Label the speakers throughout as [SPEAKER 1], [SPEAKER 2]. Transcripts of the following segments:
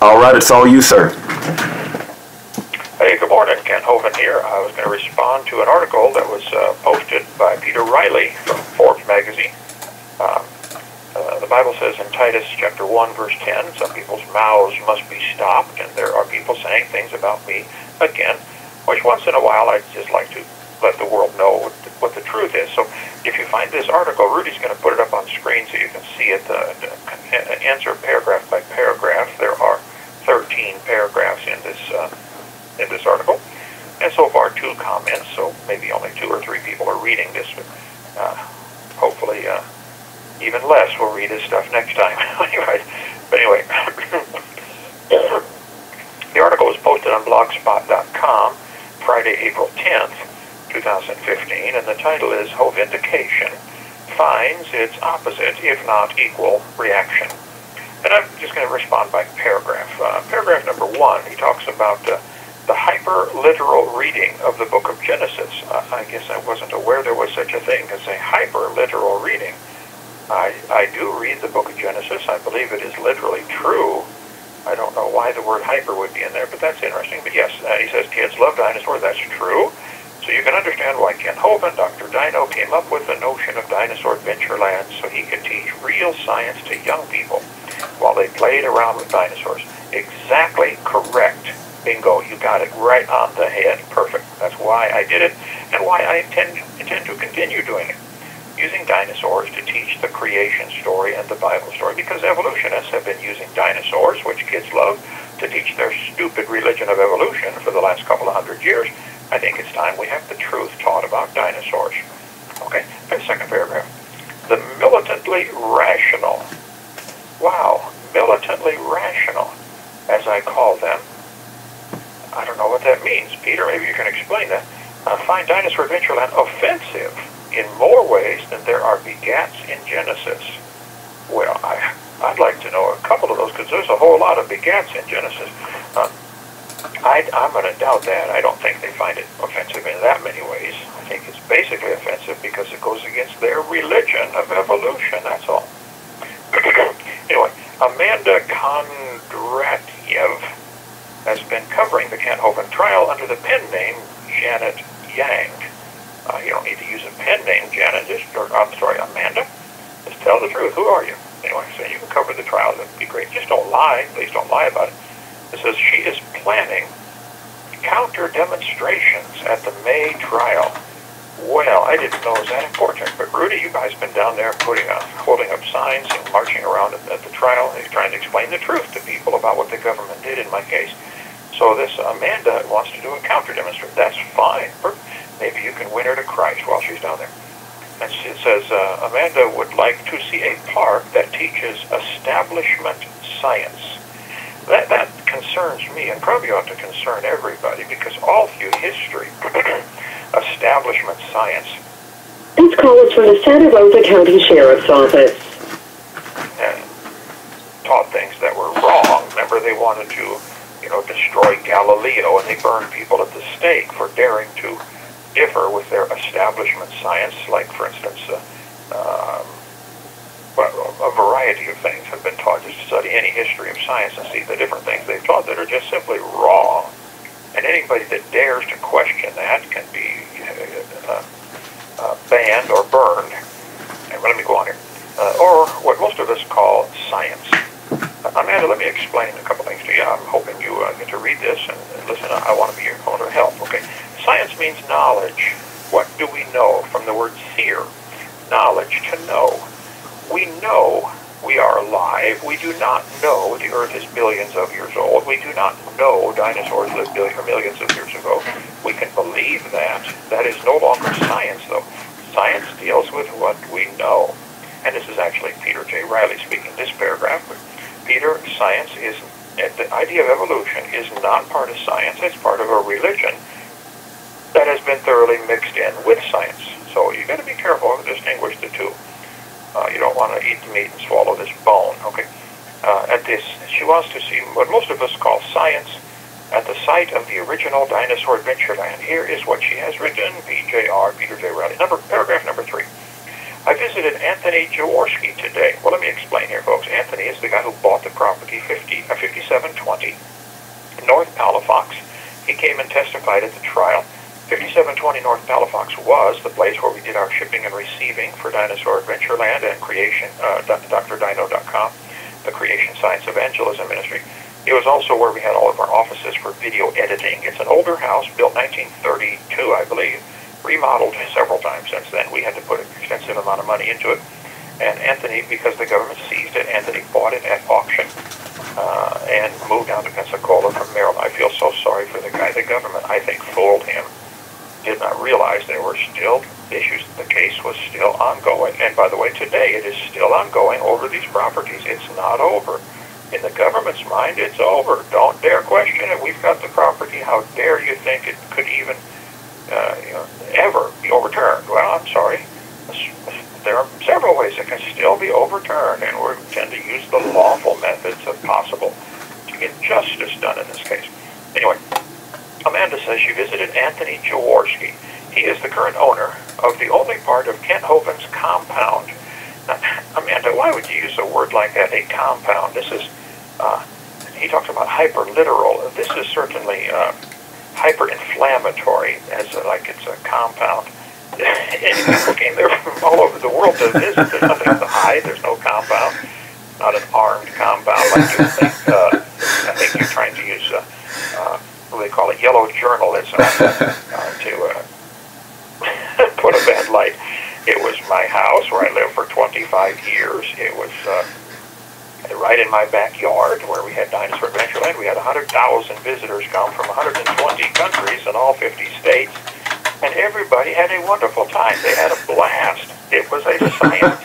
[SPEAKER 1] All right, it's all you, sir.
[SPEAKER 2] Hey, good morning. Anti-Hovind here. I was going to respond to an article that was posted by Peter Reilly from Forbes magazine. The Bible says in Titus chapter 1, verse 10, some people's mouths must be stopped, and there are people saying things about me again, which once in a while I'd just like to let the world know what the truth is. So if you find this article, Rudy's going to put it up on screen so you can see it, answer paragraph by paragraph. There are 13 paragraphs in this article, and so far 2 comments, so maybe only 2 or 3 people are reading this, but hopefully even less will read his stuff next time. But anyway, the article was posted on blogspot.com Friday, April 10th, 2015, and the title is Hovindication Finds Its Opposite, if not Equal, Reaction. And I'm just going to respond by paragraph. Paragraph number 1, he talks about the hyper-literal reading of the book of Genesis. I guess I wasn't aware there was such a thing as a hyper-literal reading. I do read the book of Genesis. I believe it is literally true. I don't know why the word hyper would be in there, but that's interesting. But yes, he says kids love dinosaurs. That's true. So you can understand why Anti-Hovind, Dr. Dino, came up with the notion of Dinosaur Adventureland so he could teach real science to young people while they played around with dinosaurs. Exactly correct. Bingo, you got it right on the head. Perfect. That's why I did it and why I intend to continue doing it. Using dinosaurs to teach the creation story and the Bible story, because evolutionists have been using dinosaurs, which kids love, to teach their stupid religion of evolution for the last couple of hundred years. I think it's time we have the truth taught about dinosaurs. Okay, second paragraph. The militantly rational. Wow, militantly rational, as I call them. I don't know what that means. Peter, maybe you can explain that. Find Dinosaur Adventureland offensive in more ways than there are begats in Genesis. Well, I'd like to know a couple of those, because there's a whole lot of begats in Genesis. I'm going to doubt that. I don't think they find it offensive in that many ways. I think it's basically offensive because it goes against their religion of evolution, that's all. Anyway, Amanda Kondrat'yev has been covering the Anti-Hovind trial under the pen name Janet Yang. You don't need to use a pen name, Janet. Amanda. Just tell the truth. Who are you? Anyway, so you can cover the trial. That'd be great. Just don't lie. Please don't lie about it. It says she is planning counter demonstrations at the May trial. Well, I didn't know it was that important. But Rudy, you guys been down there holding up signs and marching around at the trial, and trying to explain the truth to people about what the government did in my case. So this Amanda wants to do a counter demonstration. That's fine. Maybe you can win her to Christ while she's down there. And it says Amanda would like to see a park that teaches establishment science. That concerns me, and probably ought to concern everybody, because all through history, establishment science.
[SPEAKER 3] This call is from the Santa Rosa County Sheriff's Office.
[SPEAKER 2] Taught things that were wrong. Remember, they wanted to, destroy Galileo, and they burned people at the stake for daring to differ with their establishment science. Like, for instance, a variety of things have been taught. Just to study any history of science and see the different things they've taught that are just simply wrong. And anybody that dares to question that can be banned or burned. And let me go on here. Or what most of us call science. Amanda, let me explain a couple things to you. I'm hoping you get to read this and listen. I want to be your phone to help. Okay. Science means knowledge. What do we know? From the word seer. Knowledge, to know. We know we are alive. We do not know the earth is billions of years old. We do not know dinosaurs lived millions of years ago. We can believe that. That is no longer science, though. Science deals with what we know. And this is actually Peter J. Reilly speaking this paragraph. But Peter, science is, the idea of evolution is not part of science. It's part of a religion that has been thoroughly mixed in with science. So you got to be careful to distinguish the two. You don't want to eat the meat and swallow this bone. Okay. She wants to see what most of us call science at the site of the original Dinosaur Adventureland. Here is what she has written. PJR, Peter J. Reilly. Paragraph number 3. I visited Anthony Jaworski today. Well, let me explain here, folks. Anthony is the guy who bought the property 57 5720 North Palafox. He came and testified at the trial. 5720 North Palafox was the place where we did our shipping and receiving for Dinosaur Adventureland and Creation, drdino.com, the Creation Science Evangelism Ministry. It was also where we had all of our offices for video editing. It's an older house, built 1932, I believe, remodeled several times since then. We had to put an extensive amount of money into it. And Anthony, because the government seized it, Anthony bought it at auction and moved down to Pensacola from Maryland. I feel so sorry for the guy. The government, I think, fooled him. Did not realize there were still issues. The case was still ongoing. And by the way, today it is still ongoing over these properties. It's not over. In the government's mind, it's over. Don't dare question it. We've got the property. How dare you think it could even ever be overturned? Well, I'm sorry. There are several ways it can still be overturned, and we tend to use the lawful methods if possible to get justice done in this case. Anyway, Amanda says she visited Anthony Jaworski. He is the current owner of the only part of Kent Hovind's compound. Now, Amanda, why would you use a word like that, a compound? This is, he talks about hyper-literal. This is certainly hyper-inflammatory, as like it's a compound. And people came there from all over the world to visit. There's nothing to hide. There's no compound. Not an armed compound like you think. I think you're trying to use, what do they call it, yellow journalism to put a bad light. It was my house where I lived for 25 years. It was right in my backyard where we had Dinosaur Adventureland. We had 100,000 visitors come from 120 countries in all 50 states. And everybody had a wonderful time. They had a blast. It was a science.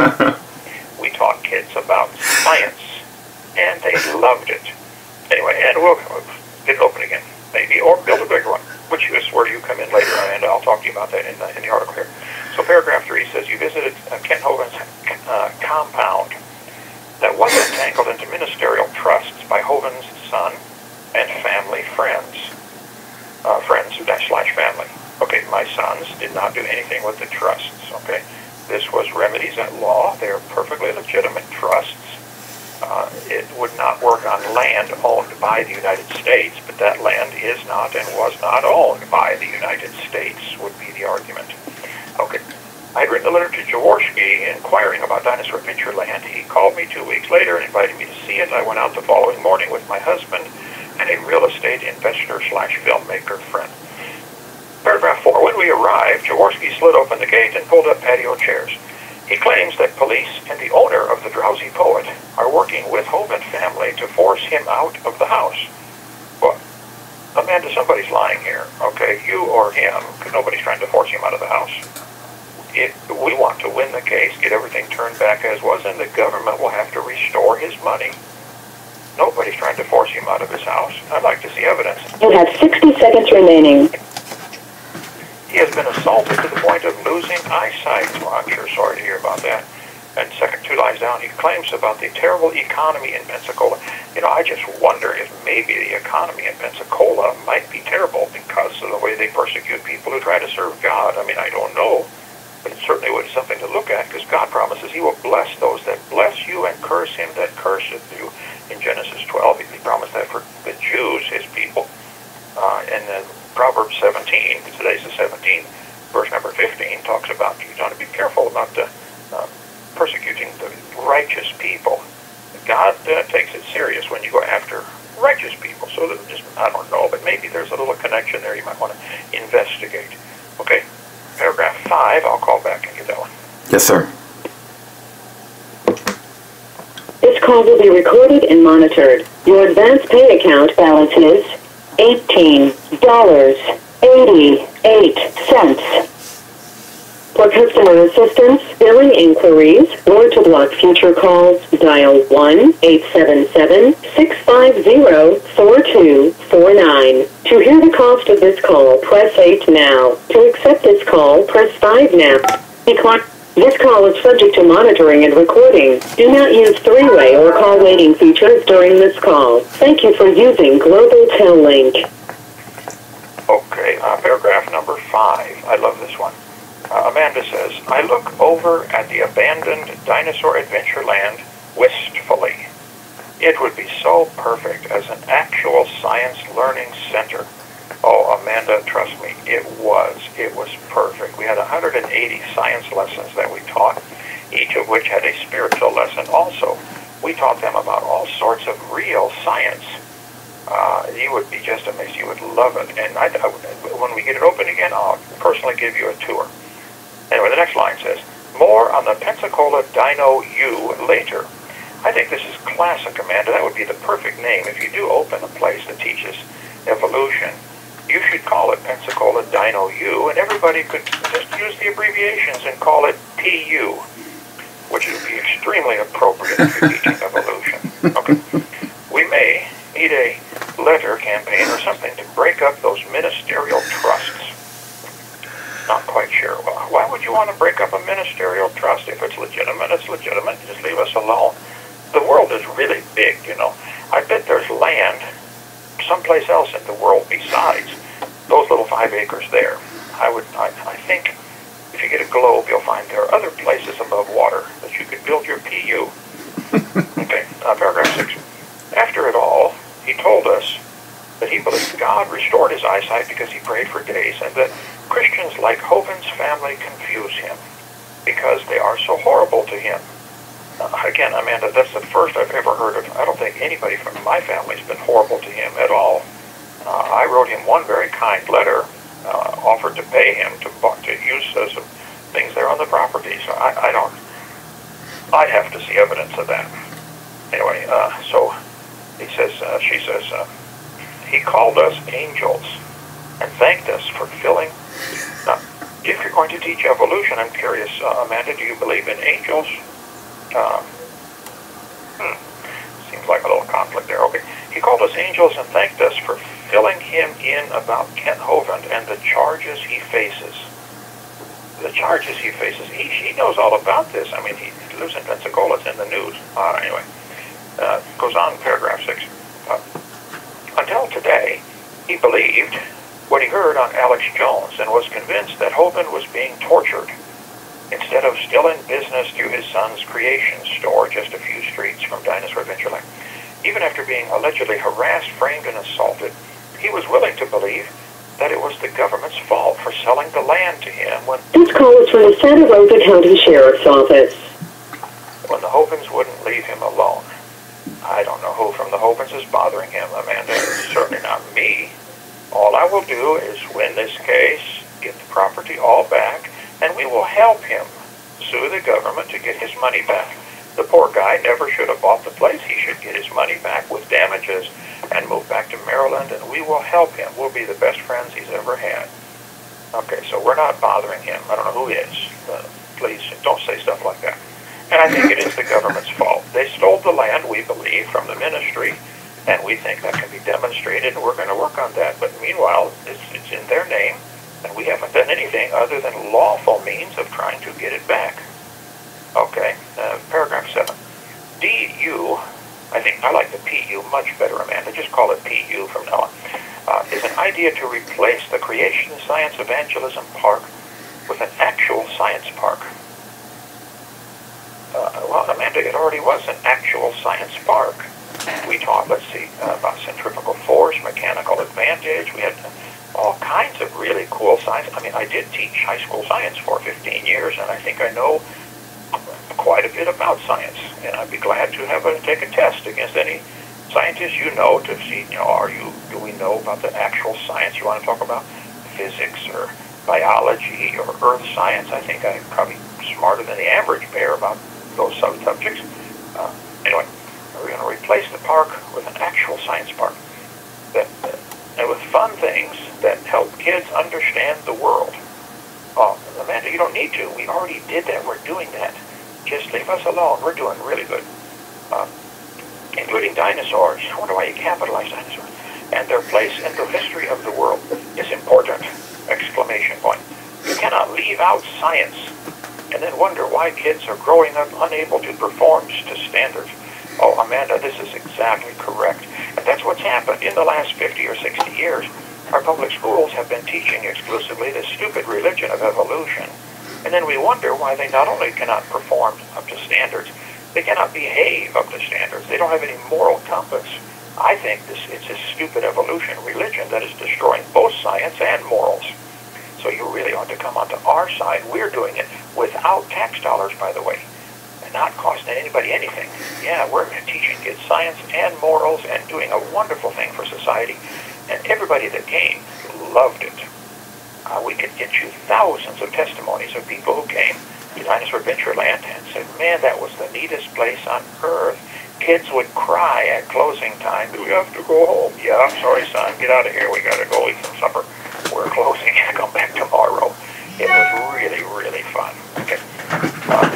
[SPEAKER 2] We taught kids about science, and they loved it. Anyway, and we'll get it open again, maybe, or build a bigger one, which is where you come in later, and I'll talk to you about that in the article here. So paragraph 3 says, you visited Kent Hovind's compound that was entangled into ministerial trusts by Hovind's son and family friends. Friends/family. Okay, my sons did not do anything with the trusts, okay? This was remedies at law. They are perfectly legitimate trusts. It would not work on land owned by the United States, but that land is not and was not owned by the United States, would be the argument. Okay, I had written a letter to Jaworski inquiring about Dinosaur Adventureland. He called me 2 weeks later and invited me to see it. I went out the following morning with my husband and a real estate investor/filmmaker friend. Paragraph 4. When we arrived, Jaworski slid open the gate and pulled up patio chairs. He claims that police and the owner of the Drowsy Poet are working with Hovind family to force him out of the house. Well, Amanda, somebody's lying here, okay? You or him, because nobody's trying to force him out of the house. We want to win the case, get everything turned back as was, and the government will have to restore his money. Nobody's trying to force him out of his house. I'd like to see evidence.
[SPEAKER 3] You have 60 seconds remaining.
[SPEAKER 2] He has been assaulted to the point of losing eyesight. Well, I'm sure sorry to hear about that. And second 2 lines down, he claims about the terrible economy in Pensacola. You know, I just wonder if maybe the economy in Pensacola might be terrible because of the way they persecute people who try to serve God. I mean, I don't know. But it certainly would be something to look at, because God promises he will bless those that bless you and curse him that curseth you. In Genesis 12, he promised that for the Jews, his people. And then Proverbs 17, today's the 17th, verse number 15, talks about you want to be careful about persecuting the righteous people. God takes it serious when you go after righteous people. So that just, I don't know, but maybe there's a little connection there you might want to investigate. Okay, paragraph 5, I'll call back and get that one.
[SPEAKER 1] Yes, sir.
[SPEAKER 3] This call will be recorded and monitored. Your advance pay account balance is $18.88. For customer assistance, billing inquiries, or to block future calls, dial 1-877-650-4249. To hear the cost of this call, press 8 now. To accept this call, press 5 now. This call is subject to monitoring and recording. Do not use three-way or call waiting features during this call. Thank you for using Global Tel Link.
[SPEAKER 2] Okay, paragraph number 5. I love this one. Amanda says, I look over at the abandoned Dinosaur Adventureland wistfully. It would be so perfect as an actual science learning center. Oh, Amanda, trust me, it was. It was perfect. We had 180 science lessons that we taught, each of which had a spiritual lesson also. We taught them about all sorts of real science. You would be just amazed. You would love it. And when we get it open again, I'll personally give you a tour. Anyway, the next line says, more on the Pensacola Dino U later. I think this is classic, Amanda. That would be the perfect name. If you do open a place that teaches evolution, you should call it Pensacola Dino U, and everybody could just use the abbreviations and call it PU, which would be extremely appropriate if you're teaching evolution. Okay. We may need a letter campaign or something to break up those ministerial trusts. Not quite sure. Well, why would you want to break up a ministerial trust? If it's legitimate, it's legitimate. Just leave us alone. The world is really big, you know. I bet there's land someplace else in the world besides those little 5 acres there. I think if you get a globe, you'll find there are other places above water that you could build your PU. Okay, paragraph 6. After it all, he told us that he believed God restored his eyesight because he prayed for days, and that Christians like Hovind's family confuse him because they are so horrible to him. Again, Amanda, that's the first I've ever heard of. I don't think anybody from my family's been horrible to him at all. I wrote him one very kind letter, offered to pay him to use some things there on the property. So I'd have to see evidence of that. Anyway, so she says, he called us angels and thanked us for filling. Now, if you're going to teach evolution, I'm curious, Amanda, do you believe in angels? Seems like a little conflict there. Okay. He called us angels and thanked us for filling him in about Anti-Hovind and the charges he faces. The charges he faces. He knows all about this. I mean, he lives in Pensacola. It's in the news. Anyway, goes on, paragraph 6. Until today, he believed what he heard on Alex Jones and was convinced that Hovind was being tortured instead of still in business through his son's creation store just a few streets from Dinosaur Adventureland. Even after being allegedly harassed, framed, and assaulted, he was willing to believe that it was the government's fault for selling the land to him when...
[SPEAKER 3] This call is from the Santa Rosa County Sheriff's Office.
[SPEAKER 2] When the Hovinds wouldn't leave him alone. I don't know who from the Hovinds is bothering him, Amanda. It's certainly not me. All I will do is win this case, get the property all back, and we will help him sue the government to get his money back. The poor guy never should have bought the place. He should get his money back with damages and move back to Maryland, and we will help him. We'll be the best friends he's ever had. Okay, so we're not bothering him. I don't know who is. Please don't say stuff like that. And I think it is the government's fault. They stole the land, we believe, from the ministry, and we think that can be demonstrated, and we're going to work on that. But meanwhile, it's in their name, and we haven't done anything other than lawful means of trying to get it back. Okay, paragraph 7. DU, I think I like the PU much better, Amanda. Just call it PU from now on. Is an idea to replace the Creation Science Evangelism Park with an actual science park. Well, Amanda, it already was an actual science park. We taught, let's see, about centrifugal force, mechanical advantage. We had all kinds of really cool science. I mean, I did teach high school science for 15 years, and I think I know quite a bit about science. And I'd be glad to take a test against any scientist you know to see, do we know about the actual science you want to talk about? Physics or biology or earth science. I think I'm probably smarter than the average bear about those subjects. Anyway, we're going to replace the park with an actual science park and with fun things that help kids understand the world. Oh, Amanda, you don't need to. We already did that. We're doing that. Just leave us alone. We're doing really good. Including dinosaurs. I wonder why you capitalize dinosaurs. And their place in the history of the world is important! Exclamation point. You cannot leave out science and then wonder why kids are growing up unable to perform to standards. Oh, Amanda, this is exactly correct. And that's what's happened. In the last 50 or 60 years, our public schools have been teaching exclusively this stupid religion of evolution. And then we wonder why they not only cannot perform up to standards, They cannot behave up to standards. They don't have any moral compass. I think it's a stupid evolution religion that is destroying both science and morals. So you really ought to come onto our side. We're doing it without tax dollars, by the way, and not costing anybody anything. Yeah, we're teaching kids science and morals and doing a wonderful thing for society. And everybody that came loved it. We could get you thousands of testimonies of people who came to Dinosaur Adventureland and said, man, that was the neatest place on earth. Kids would cry at closing time. Do we have to go home? Yeah, I'm sorry, son. Get out of here. We got to go eat some supper. We're closing. Come back tomorrow. It was really, really fun. Okay.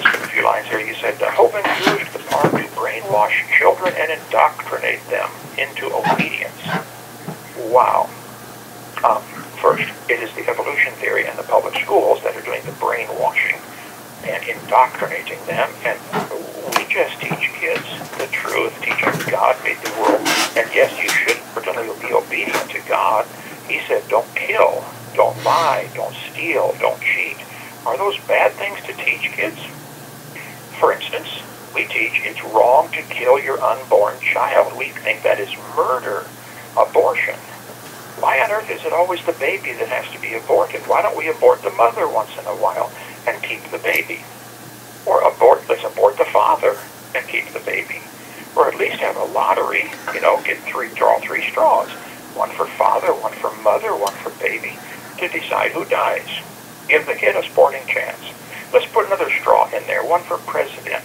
[SPEAKER 2] Just a few lines here. You said, Hovind used the park to brainwash children and indoctrinate them into obedience. Wow. First, it is the evolution theory and the public schools that are doing the brainwashing and indoctrinating them. And we just teach kids the truth, teach them God made the world. And yes, you should pretendly be obedient to God. He said, don't kill, don't lie, don't steal, don't cheat. Are those bad things to teach kids? For instance, we teach it's wrong to kill your unborn child. We think that is murder, abortion. Why on earth is it always the baby that has to be aborted? Why don't we abort the mother once in a while and keep the baby? Or let's abort the father and keep the baby. Or at least have a lottery, draw three straws. One for father, one for mother, one for baby, to decide who dies. Give the kid a sporting chance. Let's put another straw in there, one for president,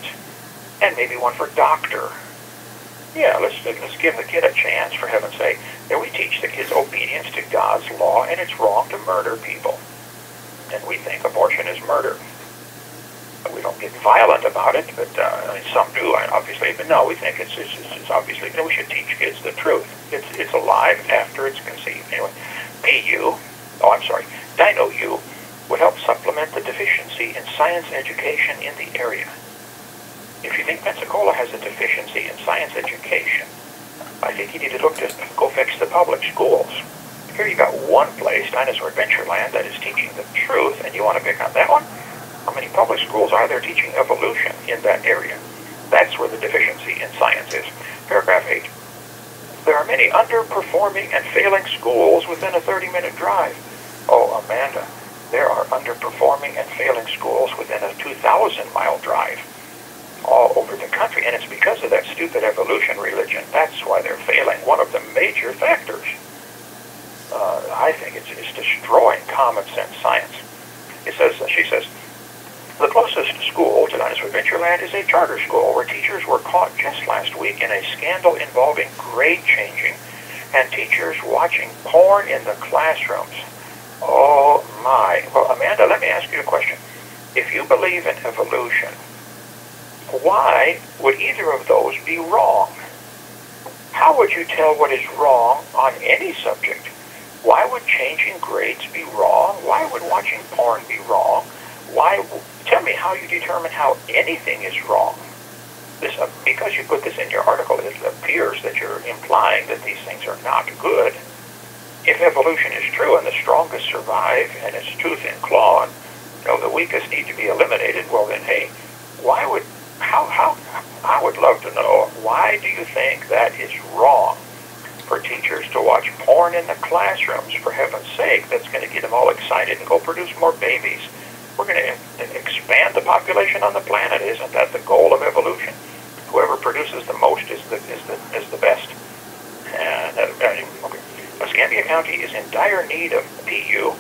[SPEAKER 2] and maybe one for doctor. Yeah, let's give the kid a chance, for heaven's sake. Then we teach the kids obedience to God's law, and it's wrong to murder people. And we think abortion is murder. We don't get violent about it, but some do, obviously. But no, we think it's obviously, we should teach kids the truth. It's alive after it's conceived. Anyway, Dino U would help supplement the deficiency in science education in the area. If you think Pensacola has a deficiency in science education, I think you need to look to go fix the public schools. Here you got one place, Dinosaur Adventureland, that is teaching the truth, and you want to pick on that one? How many public schools are there teaching evolution in that area? That's where the deficiency in science is. Paragraph 8. There are many underperforming and failing schools within a 30-minute drive. Oh, Amanda, there are underperforming and failing schools within a 2,000-mile drive all over the country, and it's because of that stupid evolution religion. That's why they're failing. One of the major factors. I think it's destroying common sense science. She says, the closest school to Dinosaur Adventureland is a charter school where teachers were caught just last week in a scandal involving grade changing and teachers watching porn in the classrooms. Oh my. Well, Amanda, let me ask you a question. If you believe in evolution, why would either of those be wrong? How would you tell what is wrong on any subject? Why would changing grades be wrong? Why would watching porn be wrong? Tell me how you determine how anything is wrong. Because you put this in your article, it appears that you're implying that these things are not good. If evolution is true and the strongest survive and it's tooth and claw and the weakest need to be eliminated, well then, hey, I would love to know, why do you think that is wrong for teachers to watch porn in the classrooms? For heaven's sake, that's going to get them all excited and go produce more babies. We're going to expand the population on the planet. Isn't that the goal of evolution? Whoever produces the most is the best. And okay. Escambia County is in dire need of Dino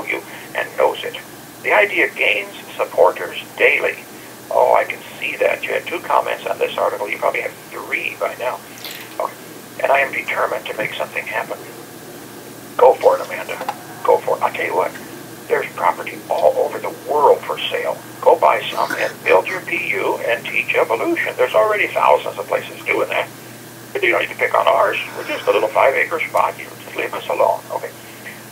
[SPEAKER 2] U, and knows it. The idea gains supporters daily. Oh, I can see that. You had 2 comments on this article. You probably have 3 by now. Okay. And I am determined to make something happen. Go for it, Amanda. Go for it. I'll tell you what. There's property all over the world for sale. Go buy some and build your PU and teach evolution. There's already thousands of places doing that. But you don't need to pick on ours. We're just a little 5-acre spot. You just leave us alone. Okay.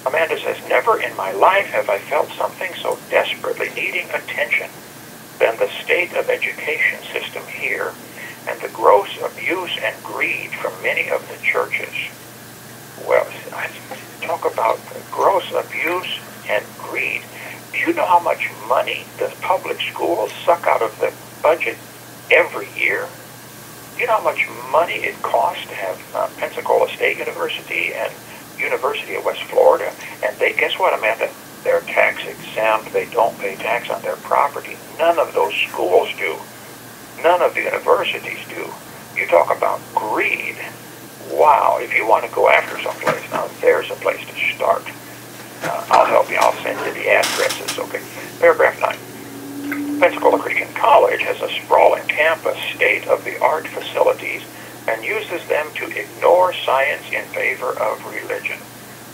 [SPEAKER 2] Amanda says, never in my life have I felt something so desperately needing attention than the state of education system here and the gross abuse and greed from many of the churches. Well, I talk about gross abuse and greed. Do you know how much money the public schools suck out of the budget every year. You know how much money it costs to have Pensacola State University and University of West Florida? And they, guess what, Amanda? They're tax exempt. They don't pay tax on their property. None of those schools do. None of the universities do. You talk about greed. Wow, if you want to go after someplace, now there's a place to start. I'll help you. I'll send you the addresses. Okay. Paragraph 9. Pensacola Christian College has a sprawling campus, state-of-the-art facilities, and uses them to ignore science in favor of religion.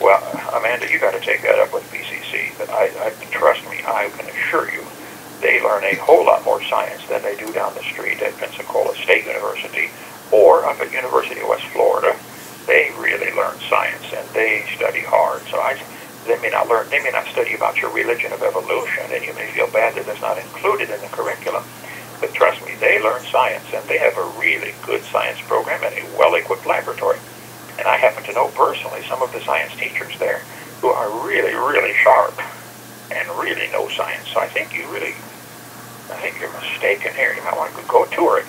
[SPEAKER 2] Well, Amanda, you got to take that up with PCC, but trust me, I can assure you, they learn a whole lot more science than they do down the street at Pensacola State University or up at University of West Florida. They really learn science and they study hard. So they may not study about your religion of evolution, and you may feel bad that that's not included in the curriculum. But trust me, they learn science, and they have a really good science program and a well-equipped laboratory. And I happen to know personally some of the science teachers there who are really, really sharp and really know science. So I think you're mistaken here. You might want to go tour it.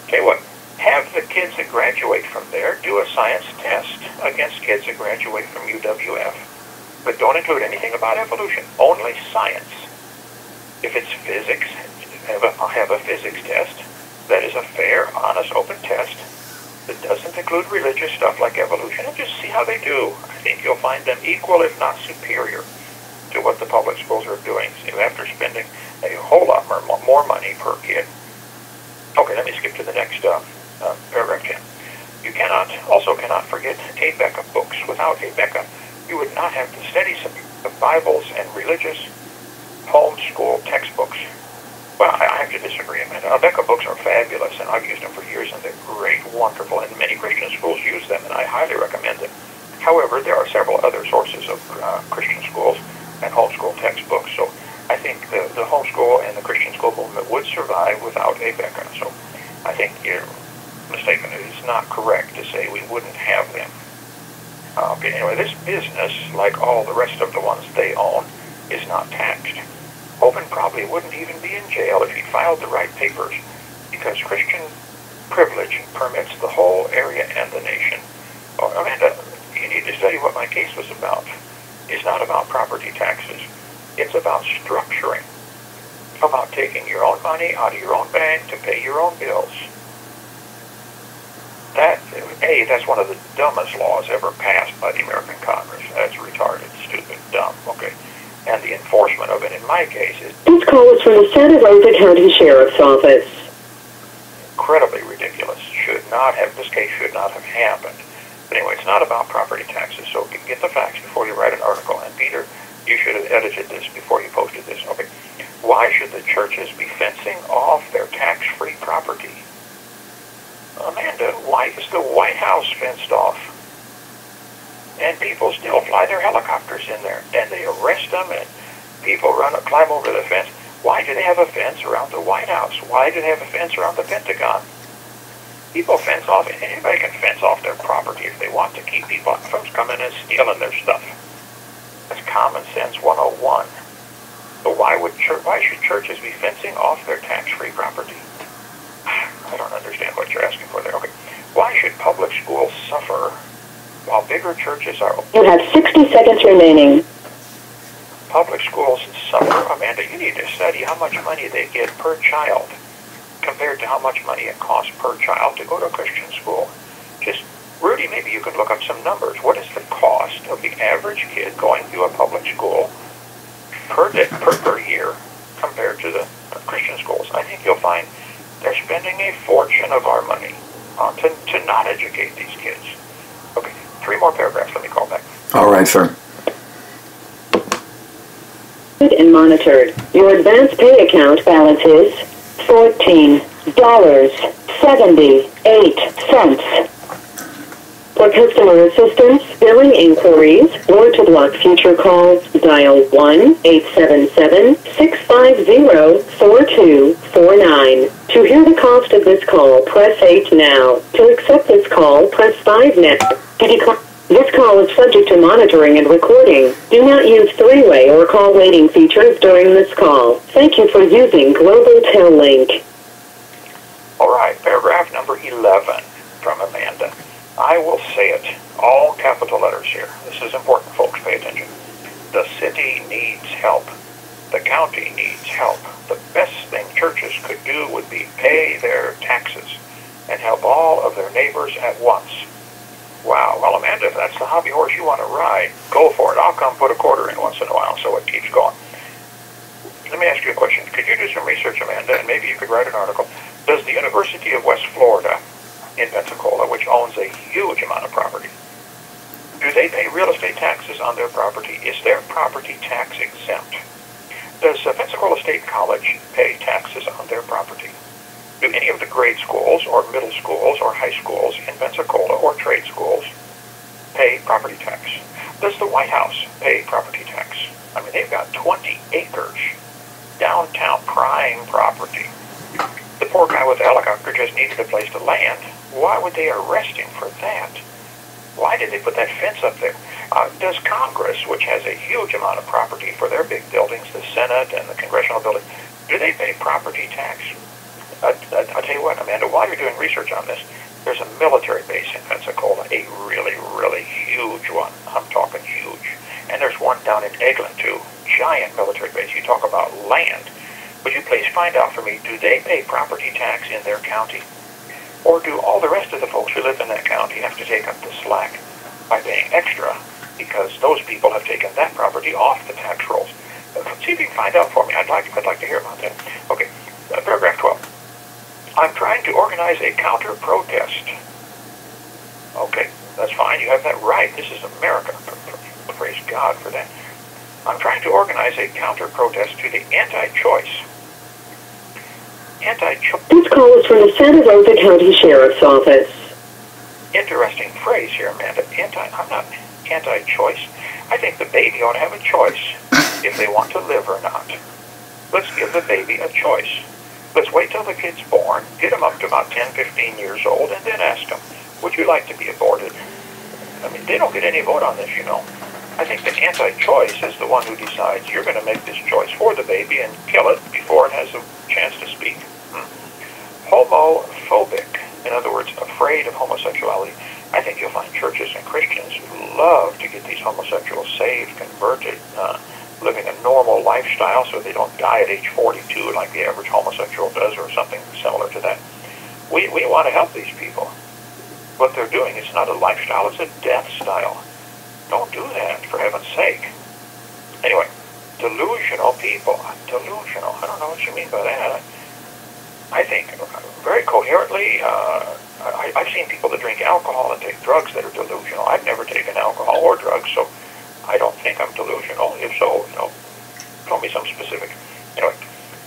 [SPEAKER 2] Tell you what, have the kids that graduate from there do a science test against kids that graduate from UWF. But don't include anything about evolution, only science. If it's physics, have a physics test that is a fair, honest, open test that doesn't include religious stuff like evolution, and just see how they do. I think you'll find them equal, if not superior, to what the public schools are doing. So after spending a whole lot more money per kid. Okay, let me skip to the next paragraph 10. You also cannot forget a backup books. Without a backup, you would not have the studies of Bibles and religious homeschool textbooks. Well, I have to disagree. Becca books are fabulous, and I've used them for years, and they're great, wonderful, and many Christian schools use them, and I highly recommend them. However, there are several other sources of Christian schools and homeschool textbooks, so I think the homeschool and the Christian school movement would survive without a Becca. So I think you're mistaken. It is not correct to say we wouldn't have them. Okay, anyway, this business, like all the rest of the ones they own, is not taxed. Hovind probably wouldn't even be in jail if he filed the right papers, because Christian privilege permits the whole area and the nation. Oh, Amanda, you need to study what my case was about. It's not about property taxes. It's about structuring, about taking your own money out of your own bank to pay your own bills. That's one of the dumbest laws ever passed by the American Congress. That's retarded, stupid, dumb, okay. And the enforcement of it, in my case, is...
[SPEAKER 3] This call is from the Santa Rosa County Sheriff's Office.
[SPEAKER 2] Incredibly ridiculous. This case should not have happened. But anyway, it's not about property taxes, so get the facts before you write an article. And Peter, you should have edited this before you posted this. Okay. Why should the churches be fencing off their tax-free property? Amanda, why is the White House fenced off? And people still fly their helicopters in there, and they arrest them, and people climb over the fence. Why do they have a fence around the White House? Why do they have a fence around the Pentagon? People fence off. Anybody can fence off their property if they want to keep people from coming and stealing their stuff. That's common sense 101. So why should churches be fencing off their tax-free property? I don't understand what you're asking for there. Okay. Why should public schools suffer while bigger churches are...
[SPEAKER 3] You have 60 seconds remaining.
[SPEAKER 2] Public schools suffer. Amanda, you need to study how much money they get per child compared to how much money it costs per child to go to a Christian school. Just, Rudy, maybe you could look up some numbers. What is the cost of the average kid going through a public school per year compared to the Christian schools? I think you'll find they're spending a fortune of our money to not educate these kids. Okay, 3 more paragraphs. Let me call back.
[SPEAKER 1] All right, sir.
[SPEAKER 3] And monitored. Your advance pay account balance is $14.78. For customer assistance, billing inquiries, or to block future calls, dial 1-877-650-4249. To hear the cost of this call, press 8 now. To accept this call, press 5 now. This call is subject to monitoring and recording. Do not use three-way or call waiting features during this call. Thank you for using Global Tel Link.
[SPEAKER 2] All right, paragraph number 11 from Amanda. I will say it, all capital letters here. This is important, folks, pay attention. The city needs help. The county needs help. The best thing churches could do would be pay their taxes and help all of their neighbors at once. Wow, well, Amanda, if that's the hobby horse you want to ride, go for it. I'll come put a quarter in once in a while so it keeps going. Let me ask you a question. Could you do some research, Amanda, and maybe you could write an article? Does the University of West Florida in Pensacola, which owns a huge amount of property, do they pay real estate taxes on their property? Is their property tax exempt? Does Pensacola State College pay taxes on their property? Do any of the grade schools or middle schools or high schools in Pensacola or trade schools pay property tax? Does the White House pay property tax? I mean, they've got 20 acres, downtown prime property. The poor guy with the helicopter just needed a place to land. Why would they arrest him for that? Why did they put that fence up there? Does Congress, which has a huge amount of property for their big buildings, the Senate and the Congressional building, do they pay property tax? I'll tell you what, Amanda, while you're doing research on this, there's a military base in Pensacola, a really, really huge one. I'm talking huge. And there's one down in Eglin, too. Giant military base. You talk about land. Would you please find out for me, do they pay property tax in their county? Or do all the rest of the folks who live in that county have to take up the slack by paying extra because those people have taken that property off the tax rolls? See if you can find out for me. I'd like to hear about that. Okay, paragraph 12. I'm trying to organize a counter-protest. Okay, that's fine. You have that right. This is America. Praise God for that. I'm trying to organize a counter-protest to the anti-choice.
[SPEAKER 3] This call is from the Santa Rosa County Sheriff's Office.
[SPEAKER 2] Interesting phrase here, Amanda. I'm not anti-choice. I think the baby ought to have a choice if they want to live or not. Let's give the baby a choice. Let's wait till the kid's born, get them up to about 10, 15 years old, and then ask them, would you like to be aborted? I mean, they don't get any vote on this, you know. I think the anti-choice is the one who decides you're going to make this choice for the baby and kill it before it has a chance to speak. Homophobic, in other words, afraid of homosexuality. I think you'll find churches and Christians who love to get these homosexuals saved, converted, living a normal lifestyle so they don't die at age 42 like the average homosexual does or something similar to that. We want to help these people. What they're doing is not a lifestyle, it's a death style. Don't do that, for heaven's sake. Anyway, delusional people. Delusional. I don't know what you mean by that. I think very coherently, I've seen people that drink alcohol and take drugs that are delusional. I've never taken alcohol or drugs, so I don't think I'm delusional. If so, tell me some specific. Anyway,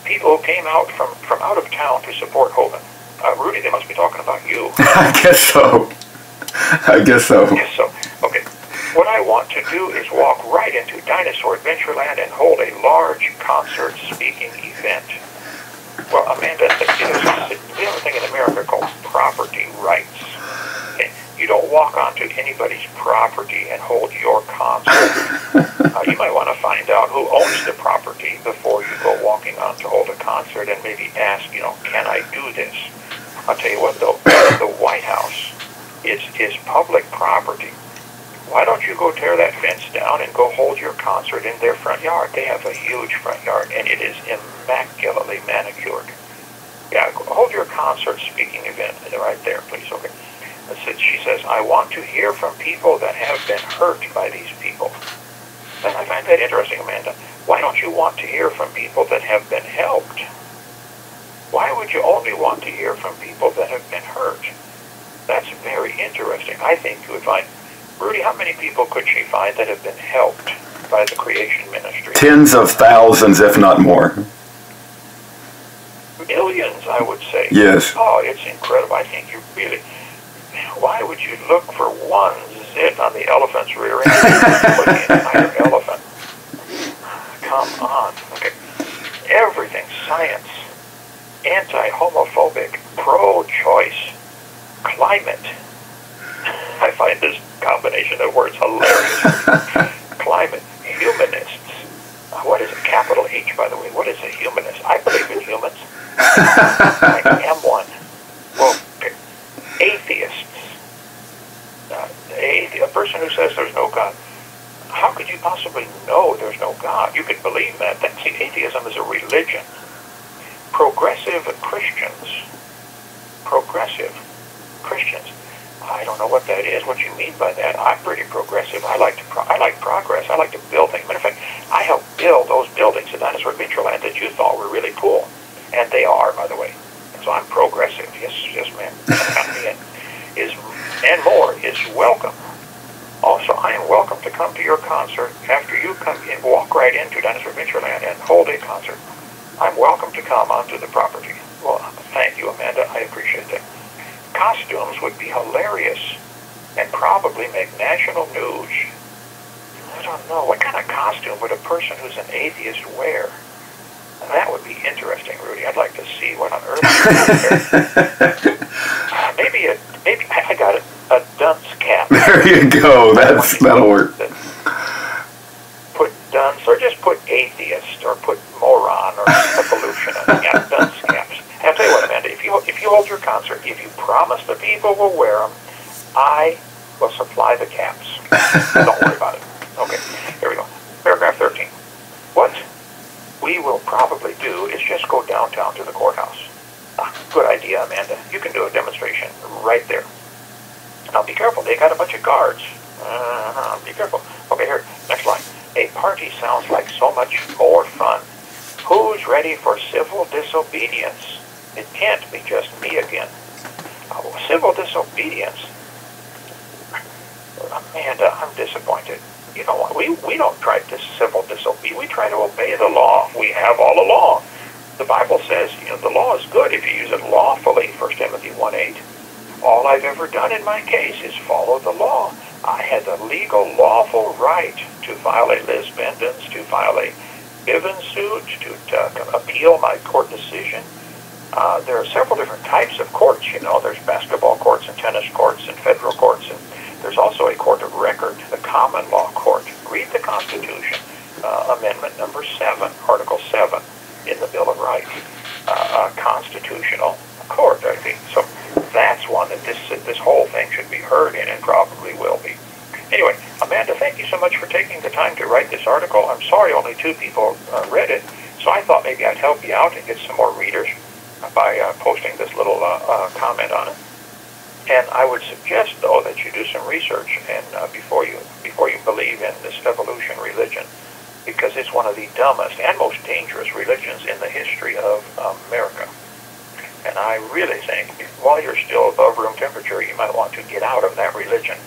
[SPEAKER 2] people who came out from out of town to support Hovind. Rudy, they must be talking about you.
[SPEAKER 1] I guess so.
[SPEAKER 2] Yes, so. Okay. What I want to do is walk right into Dinosaur Adventureland and hold a large concert speaking event. Well, Amanda, we have a thing in America called property rights. Okay? You don't walk onto anybody's property and hold your concert. You might want to find out who owns the property before you go walking on to hold a concert and maybe ask, can I do this? I'll tell you what, though, the White House is public property. Why don't you go tear that fence down and go hold your concert in their front yard? They have a huge front yard, and it is immaculately manicured. Yeah, hold your concert speaking event right there, please. Okay. She says, I want to hear from people that have been hurt by these people. And I find that interesting, Amanda. Why don't you want to hear from people that have been helped? Why would you only want to hear from people that have been hurt? That's very interesting. I think you would find, Rudy, how many people could she find that have been helped by the creation ministry?
[SPEAKER 1] Tens of thousands, if not more.
[SPEAKER 2] Millions, I would say.
[SPEAKER 1] Yes.
[SPEAKER 2] Oh, it's incredible. I think you really... Why would you look for one zit on the elephant's rear end for the entire elephant? Come on. Okay. Everything science, anti-homophobic, pro-choice, climate. I find this combination of words hilarious. Climate, humanists. What is a capital H, by the way? What is a humanist? I believe in humans. I am one. a person who says there's no God, how could you possibly know there's no God? You could believe that. See, atheism is a religion. Progressive Christians, I don't know what that is, what you mean by that. I'm pretty progressive. I like progress. I like to build things. Matter of fact, I helped build those buildings in Dinosaur Adventureland that you thought were really cool. And they are, by the way. So I'm progressive. Yes, ma'am. And more is welcome. Also, I am welcome to come to your concert after you come and walk right into Dinosaur Adventureland and hold a concert. I'm welcome to come onto the property. Well, thank you, Amanda. I appreciate that. Costumes would be hilarious and probably make national news. I don't know. What kind of costume would a person who's an atheist wear? That would be interesting, Rudy. I'd like to see what on earth. Maybe I got a dunce cap.
[SPEAKER 1] There you go. That'll work.
[SPEAKER 2] Put dunce, or just put atheist, or put moron, or evolutionist. Yeah, dunce caps. And I'll tell you what, Amanda. If you hold your concert, if you promise the people will wear them, I will supply the caps. Don't worry about it. Okay, here we go. Paragraph 13. What we will probably do is just go downtown to the courthouse. Good idea, Amanda. You can do a demonstration right there. Now be careful, they got a bunch of guards. Be careful. Okay, here, next line. A party sounds like so much more fun. Who's ready for civil disobedience? It can't be just me again. Civil disobedience? Amanda, I'm disappointed. You know what? We don't try to civil disobedience. We try to obey the law. We have all along. The Bible says, the law is good if you use it lawfully, 1 Timothy 1:8. All I've ever done in my case is follow the law. I had the legal, lawful right to file a Liz Bendens, to file a Bivens suit, to appeal my court decision. There are several different types of courts, There's basketball courts and tennis courts and federal courts, and there's also a court of record, the common law court. Read the Constitution, Amendment number 7, Article 7 in the Bill of Rights. Constitutional court, I think. So that's one that this whole thing should be heard in, and probably will be. Anyway, Amanda, thank you so much for taking the time to write this article. I'm sorry only 2 people read it, so I thought maybe I'd help you out and get some more readers by posting this little comment on it. And I would suggest, though, that you do some research and before you believe in this evolution religion, because it's one of the dumbest and most dangerous religions in the history of America. And I really think, while you're still above room temperature, you might want to get out of that religion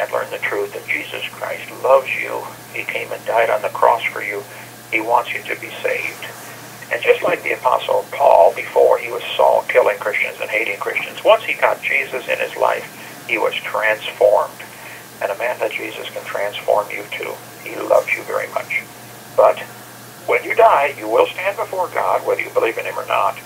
[SPEAKER 2] and learn the truth that Jesus Christ loves you. He came and died on the cross for you. He wants you to be saved. And just like the Apostle Paul, before he was Saul, killing Christians and hating Christians, once he got Jesus in his life, he was transformed. And Amanda, Jesus can transform you too. He loves you very much. But when you die, you will stand before God, whether you believe in him or not.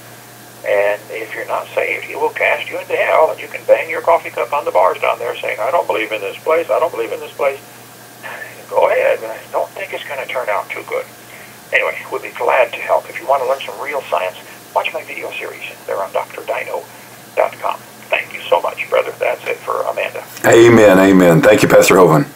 [SPEAKER 2] And if you're not saved, he will cast you into hell, and you can bang your coffee cup on the bars down there saying, I don't believe in this place, I don't believe in this place. Go ahead, but I don't think it's going to turn out too good. Anyway, we'll be glad to help. If you want to learn some real science, watch my video series. They're on drdino.com. Thank you so much, brother. That's it for Amanda.
[SPEAKER 1] Amen, amen. Thank you, Pastor Hovind.